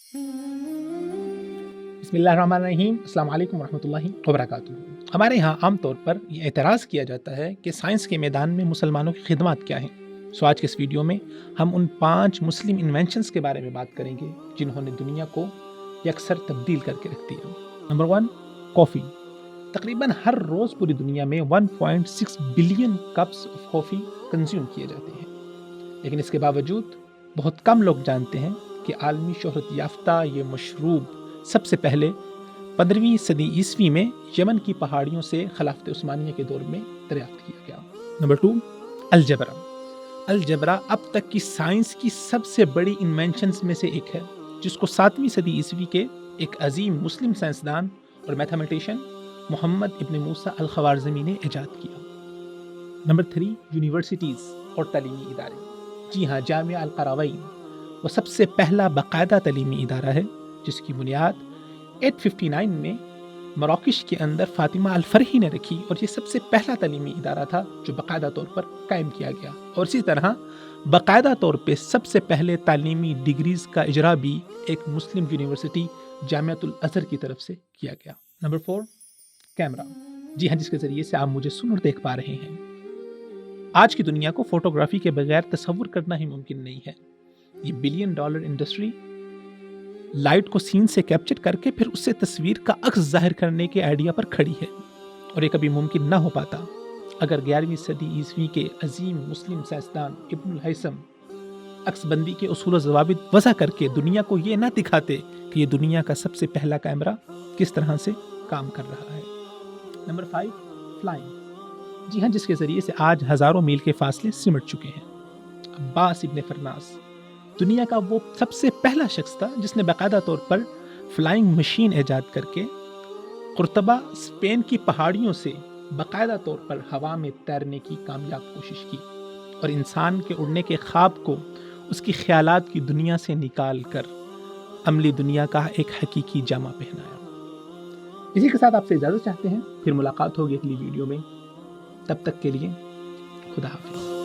बिस्मिल्लाहिर्रहमानिर्रहीम। अस्सलाम वालेकुम रहमतुल्लाहि व बरकातुहू। हमारे यहाँ आम तौर पर ये एतराज़ किया जाता है कि साइंस के मैदान में मुसलमानों की खिदमत क्या हैं। सो आज के इस वीडियो में हम उन 5 मुस्लिम इन्वेंशंस के बारे में बात करेंगे जिन्होंने दुनिया को यकसर तब्दील करके रख दिया। Number 1, coffee. तकरीबन हर रोज़ पूरी दुनिया में 1.6 billion cups of coffee consume किए जाते हैं, लेकिन इसके बावजूद बहुत कम लोग जानते हैं कि आलमी शोहरत याफ्ता ये मशरूब सबसे पहले 15वीं सदी ईस्वी में यमन की पहाड़ियों से खिलाफत उस्मानिया के दौर में दरियाफ्त किया गया। Number 2, algebra. अलजबरा अब तक की साइंस की सबसे बड़ी इन्वेंशंस में से एक है, जिसको 7वीं सदी ईस्वी के एक अजीम मुस्लिम साइंसदान और मैथमेटिशियन मोहम्मद इब्न मूसा अल ख़वारज़मी ने ईजाद किया। नंबर 3, यूनिवर्सिटीज़ और तालीमी इदारे। जी हाँ, जामिया अल क़रवाइन वो सबसे पहला बाकायदा तालीमी इदारा है जिसकी बुनियाद 859 में मराकश के अंदर फातिमा अल फरही ने रखी, और ये सबसे पहला तालीमी इदारा था जो बाकायदा तौर पर कायम किया गया। और इसी तरह बाकायदा तौर पे सबसे पहले तालीमी डिग्रीज़ का इजरा भी एक मुस्लिम यूनिवर्सिटी जामियातुल अज़हर की तरफ से किया गया। Number 4, camera. जी हाँ, जिसके ज़रिए से आप मुझे सुन और देख पा रहे हैं। आज की दुनिया को फोटोग्राफी के बगैर तसव्वुर करना ही मुमकिन नहीं है। ये $1 बिलियन इंडस्ट्री लाइट को सीन से कैप्चर करके फिर उससे तस्वीर का अक्स जाहिर करने के आइडिया पर खड़ी है, और ये कभी मुमकिन ना हो पाता अगर 11वीं सदी ईस्वी के अजीम मुस्लिम साइंसदान इब्नुल हैसम अक्सबंदी के उसूल व ज़वाबित वज़ा करके दुनिया को ये ना दिखाते कि ये दुनिया का सबसे पहला कैमरा किस तरह से काम कर रहा है। Number 5, flying. जी हाँ, जिसके ज़रिए से आज हज़ारों मील के फासले सिमट चुके हैं। अब्बास इब्न फरनास दुनिया का वो सबसे पहला शख्स था जिसने बाकायदा तौर पर फ्लाइंग मशीन ईजाद करके कुर्तबा स्पेन की पहाड़ियों से बाकायदा तौर पर हवा में तैरने की कामयाब कोशिश की, और इंसान के उड़ने के ख्वाब को उसकी ख्यालात की दुनिया से निकाल कर अमली दुनिया का एक हकीकी जामा पहनाया। इसी के साथ आपसे इजाज़त चाहते हैं, फिर मुलाकात होगी अगली वीडियो में। तब तक के लिए खुदा हाफिज़।